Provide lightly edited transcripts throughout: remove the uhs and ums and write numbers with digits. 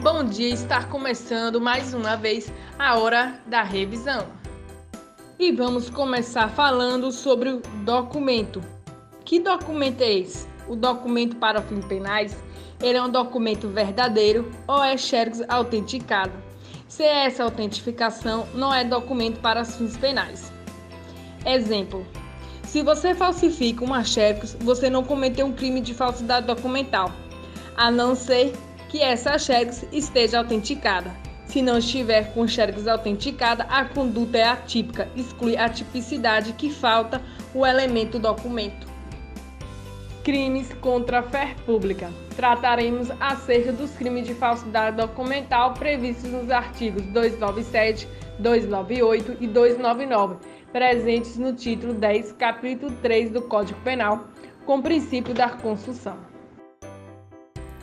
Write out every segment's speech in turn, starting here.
Bom dia, está começando mais uma vez a hora da revisão. E vamos começar falando sobre o documento. Que documento é esse? O documento para fins penais, ele é um documento verdadeiro ou é xerox autenticado. Se essa autentificação não é documento para fins penais. Exemplo: se você falsifica uma xerox, você não cometeu um crime de falsidade documental, a não ser que essa xerox esteja autenticada. Se não estiver com xerox autenticada, a conduta é atípica, exclui a tipicidade que falta o elemento documento. Crimes contra a fé pública. Trataremos acerca dos crimes de falsidade documental previstos nos artigos 297, 298 e 299, presentes no título 10, capítulo 3 do Código Penal, com o princípio da consulção.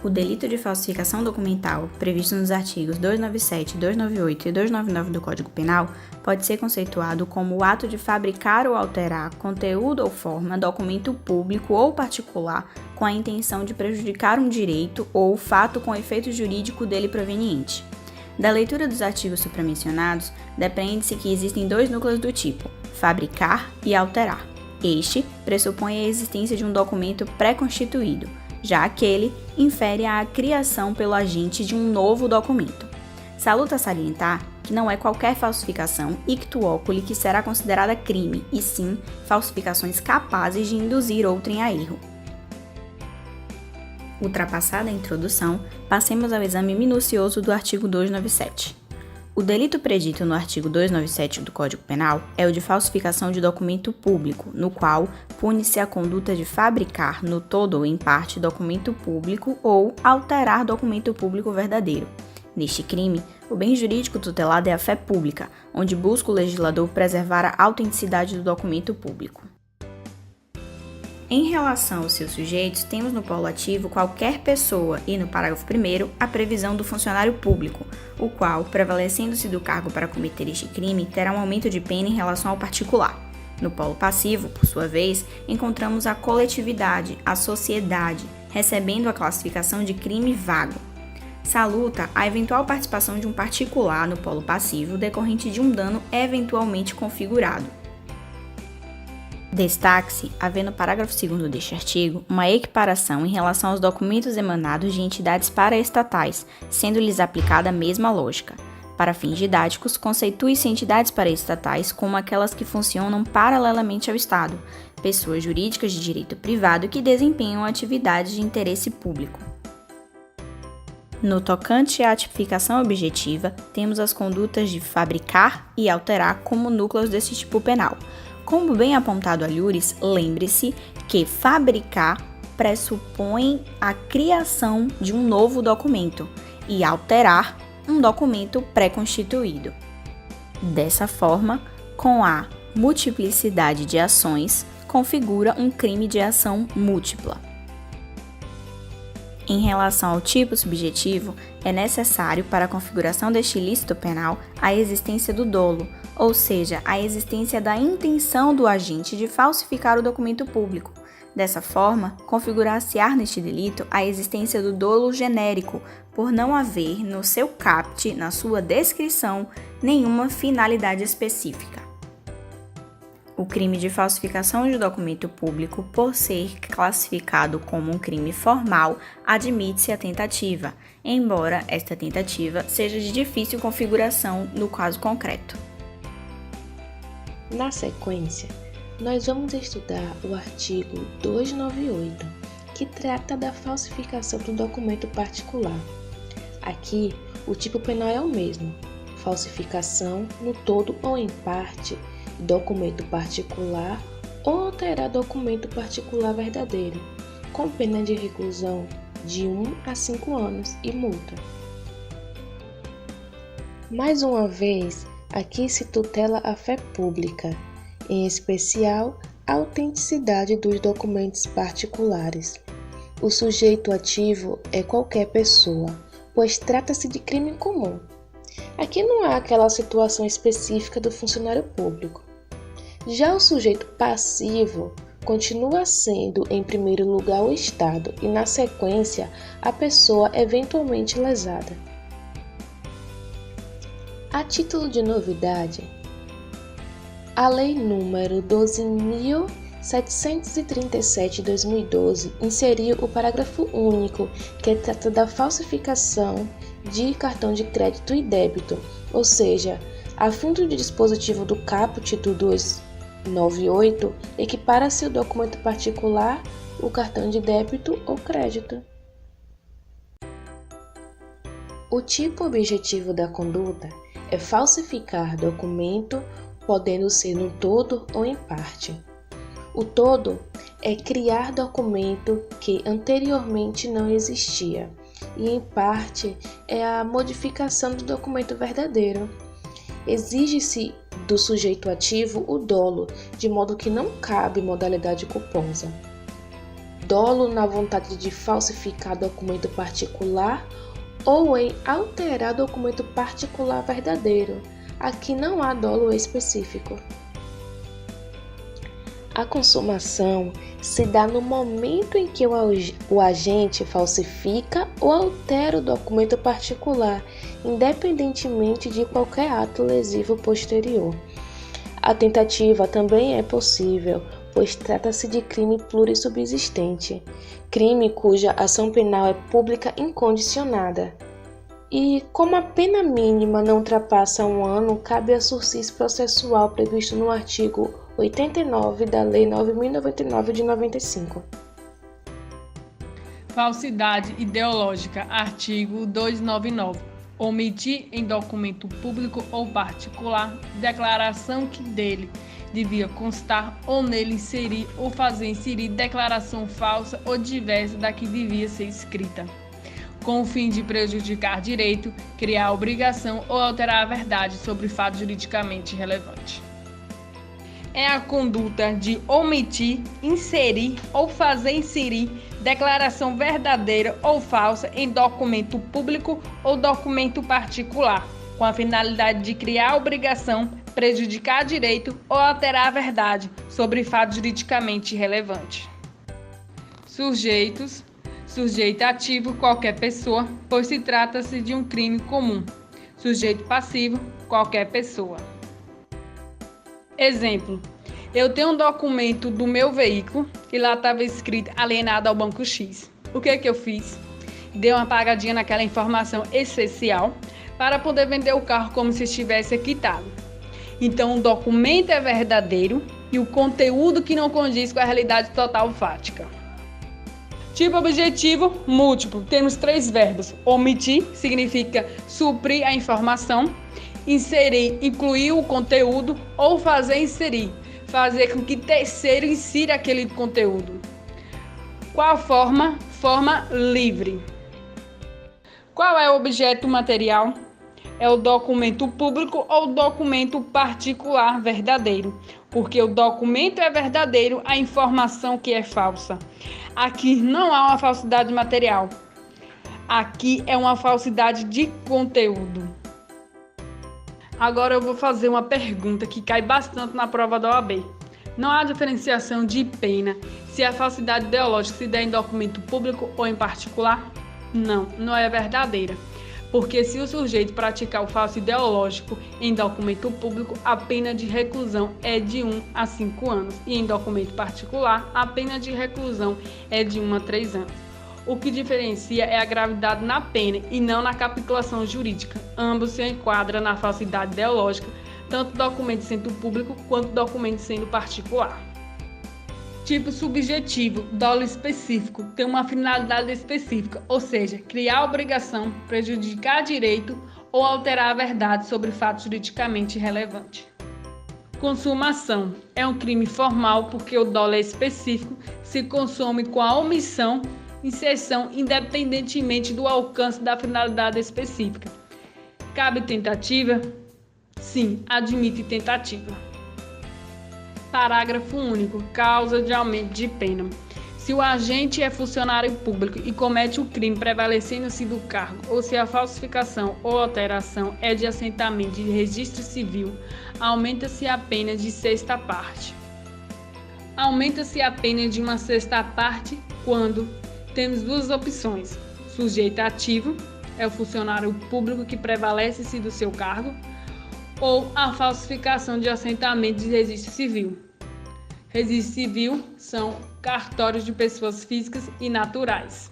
O delito de falsificação documental, previsto nos artigos 297, 298 e 299 do Código Penal, pode ser conceituado como o ato de fabricar ou alterar conteúdo ou forma, documento público ou particular, com a intenção de prejudicar um direito ou fato com efeito jurídico dele proveniente. Da leitura dos artigos supramencionados, depreende-se que existem dois núcleos do tipo: fabricar e alterar. Este pressupõe a existência de um documento pré-constituído, já aquele infere a criação pelo agente de um novo documento. Saluta salientar que não é qualquer falsificação ictu oculi que será considerada crime, e sim falsificações capazes de induzir outrem a erro. Ultrapassada a introdução, passemos ao exame minucioso do artigo 297. O delito predito no artigo 297 do Código Penal é o de falsificação de documento público, no qual pune-se a conduta de fabricar, no todo ou em parte, documento público ou alterar documento público verdadeiro. Neste crime, o bem jurídico tutelado é a fé pública, onde busca o legislador preservar a autenticidade do documento público. Em relação aos seus sujeitos, temos no polo ativo qualquer pessoa e no parágrafo 1º a previsão do funcionário público, o qual, prevalecendo-se do cargo para cometer este crime, terá um aumento de pena em relação ao particular. No polo passivo, por sua vez, encontramos a coletividade, a sociedade, recebendo a classificação de crime vago. Saluta a eventual participação de um particular no polo passivo decorrente de um dano eventualmente configurado. Destaque-se, haver no parágrafo 2º deste artigo, uma equiparação em relação aos documentos emanados de entidades paraestatais, sendo-lhes aplicada a mesma lógica. Para fins didáticos, conceitue-se entidades paraestatais como aquelas que funcionam paralelamente ao Estado, pessoas jurídicas de direito privado que desempenham atividades de interesse público. No tocante à tipificação objetiva, temos as condutas de fabricar e alterar como núcleos desse tipo penal. Como bem apontado a Lures, lembre-se que fabricar pressupõe a criação de um novo documento e alterar um documento pré-constituído. Dessa forma, com a multiplicidade de ações, configura um crime de ação múltipla. Em relação ao tipo subjetivo, é necessário para a configuração deste ilícito penal a existência do dolo, ou seja, a existência da intenção do agente de falsificar o documento público. Dessa forma, configurar-se-á neste delito a existência do dolo genérico, por não haver no seu caput, na sua descrição, nenhuma finalidade específica. O crime de falsificação de documento público, por ser classificado como um crime formal, admite-se a tentativa, embora esta tentativa seja de difícil configuração no caso concreto. Na sequência, nós vamos estudar o artigo 298, que trata da falsificação do documento particular. Aqui, o tipo penal é o mesmo: falsificação, no todo ou em parte, documento particular ou alterar documento particular verdadeiro, com pena de reclusão de 1 a 5 anos e multa. Mais uma vez, aqui se tutela a fé pública, em especial a autenticidade dos documentos particulares. O sujeito ativo é qualquer pessoa, pois trata-se de crime comum. Aqui não há aquela situação específica do funcionário público. Já o sujeito passivo continua sendo, em primeiro lugar, o Estado e, na sequência, a pessoa eventualmente lesada. A título de novidade, a Lei nº 12.737 de 2012 inseriu o parágrafo único que trata da falsificação de cartão de crédito e débito, ou seja, a fim do dispositivo do caput do 298, equipara-se o documento particular, o cartão de débito ou crédito. O tipo objetivo da conduta é falsificar documento, podendo ser no todo ou em parte. O todo é criar documento que anteriormente não existia, e em parte é a modificação do documento verdadeiro. Exige-se do sujeito ativo o dolo, de modo que não cabe modalidade culposa. Dolo na vontade de falsificar documento particular ou em alterar documento particular verdadeiro. Aqui não há dolo específico. A consumação se dá no momento em que o agente falsifica ou altera o documento particular, independentemente de qualquer ato lesivo posterior. A tentativa também é possível, pois trata-se de crime plurissubsistente, crime cuja ação penal é pública incondicionada. E, como a pena mínima não ultrapassa 1 ano, cabe a sursis processual previsto no artigo 89 da Lei 9.099 de 95. Falsidade ideológica, artigo 299. Omitir em documento público ou particular declaração que dele devia constar ou nele inserir ou fazer inserir declaração falsa ou diversa da que devia ser escrita, com o fim de prejudicar direito, criar obrigação ou alterar a verdade sobre fato juridicamente relevante. É a conduta de omitir, inserir ou fazer inserir declaração verdadeira ou falsa em documento público ou documento particular, com a finalidade de criar obrigação, prejudicar direito ou alterar a verdade sobre fato juridicamente relevante. Sujeitos: sujeito ativo, qualquer pessoa, pois se trata-se de um crime comum. Sujeito passivo, qualquer pessoa. Exemplo: eu tenho um documento do meu veículo e lá estava escrito alienado ao banco X. O que eu fiz? Dei uma apagadinha naquela informação essencial para poder vender o carro como se estivesse quitado. Então o documento é verdadeiro e o conteúdo que não condiz com a realidade total fática. Tipo objetivo múltiplo. Temos 3 verbos. Omitir significa suprir a informação. Inserir, incluir o conteúdo, ou fazer inserir, fazer com que terceiro insira aquele conteúdo. Qual forma? Forma livre. Qual é o objeto material? É o documento público ou documento particular verdadeiro, porque o documento é verdadeiro, a informação que é falsa. Aqui não há uma falsidade material. Aqui é uma falsidade de conteúdo. Agora eu vou fazer uma pergunta que cai bastante na prova da OAB. Não há diferenciação de pena se a falsidade ideológica se der em documento público ou em particular? Não é verdadeira. Porque se o sujeito praticar o falso ideológico em documento público, a pena de reclusão é de 1 a 5 anos. E em documento particular, a pena de reclusão é de 1 a 3 anos. O que diferencia é a gravidade na pena e não na capitulação jurídica. Ambos se enquadram na falsidade ideológica, tanto documento sendo público quanto documento sendo particular. Tipo subjetivo, dolo específico, tem uma finalidade específica, ou seja, criar obrigação, prejudicar direito ou alterar a verdade sobre fato juridicamente relevante. Consumação é um crime formal porque o dolo é específico, se consome com a omissão, inserção, independentemente do alcance da finalidade específica. Cabe tentativa? Sim, admite tentativa. Parágrafo único. Causa de aumento de pena. Se o agente é funcionário público e comete o crime prevalecendo-se do cargo, ou se a falsificação ou alteração é de assentamento de registro civil, aumenta-se a pena de 6ª parte. Aumenta-se a pena de 1/6 parte quando temos 2 opções. Sujeito ativo é o funcionário público que prevalece-se do seu cargo. ou a falsificação de assentamento de registro civil. Registro civil são cartórios de pessoas físicas e naturais.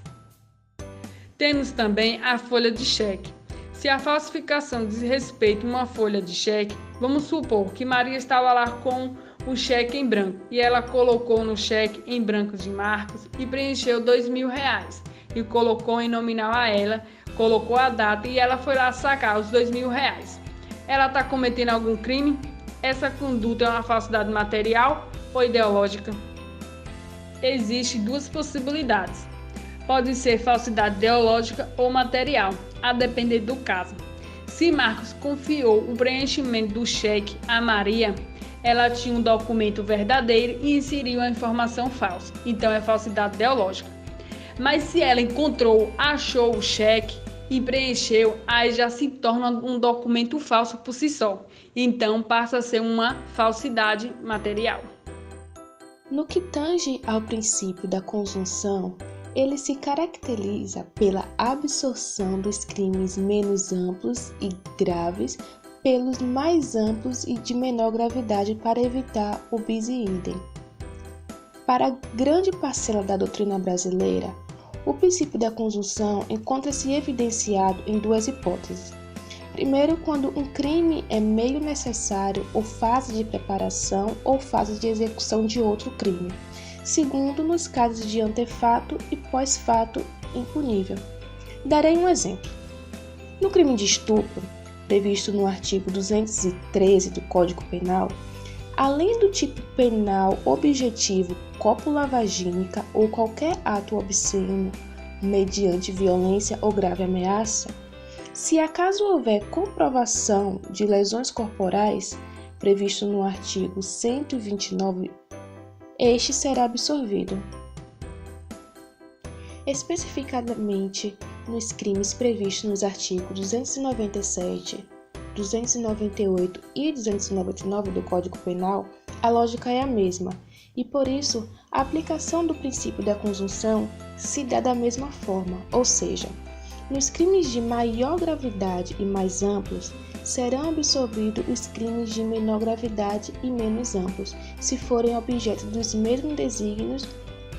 Temos também a folha de cheque. Se a falsificação diz respeito a uma folha de cheque, vamos supor que Maria estava lá com o cheque em branco e ela colocou no cheque em branco de Marcos e preencheu R$2.000 e colocou em nominal a ela, colocou a data e ela foi lá sacar os R$2.000. Ela está cometendo algum crime? Essa conduta é uma falsidade material ou ideológica? Existem duas possibilidades. Pode ser falsidade ideológica ou material, a depender do caso. Se Marcos confiou o preenchimento do cheque a Maria, ela tinha um documento verdadeiro e inseriu a informação falsa, então é falsidade ideológica. Mas se ela achou o cheque e preencheu, aí já se torna um documento falso por si só, então passa a ser uma falsidade material. No que tange ao princípio da conjunção, ele se caracteriza pela absorção dos crimes menos amplos e graves pelos mais amplos e de menor gravidade para evitar o bis in idem. Para grande parcela da doutrina brasileira, o princípio da conjunção encontra-se evidenciado em duas hipóteses. Primeiro, quando um crime é meio necessário ou fase de preparação ou fase de execução de outro crime. Segundo, nos casos de antefato e pós-fato impunível. Darei um exemplo. No crime de estupro, previsto no artigo 213 do Código Penal, além do tipo penal objetivo cópula vagínica ou qualquer ato obsceno mediante violência ou grave ameaça, se acaso houver comprovação de lesões corporais, previsto no artigo 129, este será absolvido. Especificadamente nos crimes previstos nos artigos 297, 298 e 299 do Código Penal, a lógica é a mesma, e por isso a aplicação do princípio da conjunção se dá da mesma forma, ou seja, nos crimes de maior gravidade e mais amplos, serão absolvidos os crimes de menor gravidade e menos amplos, se forem objeto dos mesmos desígnios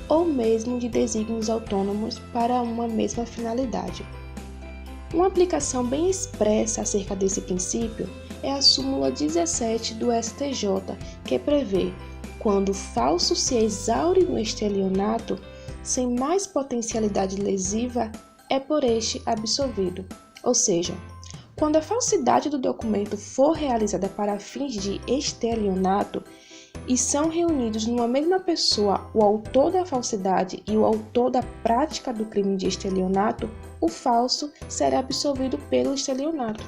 ou mesmo de desígnios autônomos para uma mesma finalidade. Uma aplicação bem expressa acerca desse princípio é a súmula 17 do STJ, que prevê, quando o falso se exaure no estelionato, sem mais potencialidade lesiva, é por este absolvido. Ou seja, quando a falsidade do documento for realizada para fins de estelionato e são reunidos numa mesma pessoa o autor da falsidade e o autor da prática do crime de estelionato, o falso será absolvido pelo estelionato.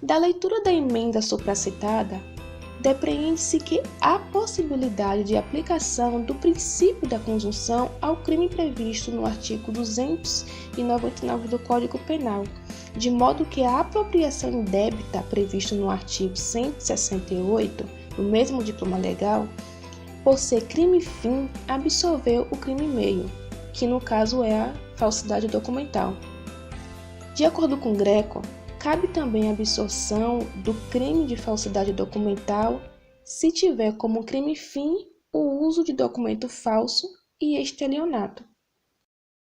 Da leitura da emenda supracitada, depreende-se que há possibilidade de aplicação do princípio da conjunção ao crime previsto no artigo 299 do Código Penal, de modo que a apropriação indébita prevista no artigo 168, do mesmo diploma legal, por ser crime fim, absolveu o crime meio, que no caso é a falsidade documental. De acordo com Greco, cabe também a absorção do crime de falsidade documental se tiver como crime fim o uso de documento falso e estelionato.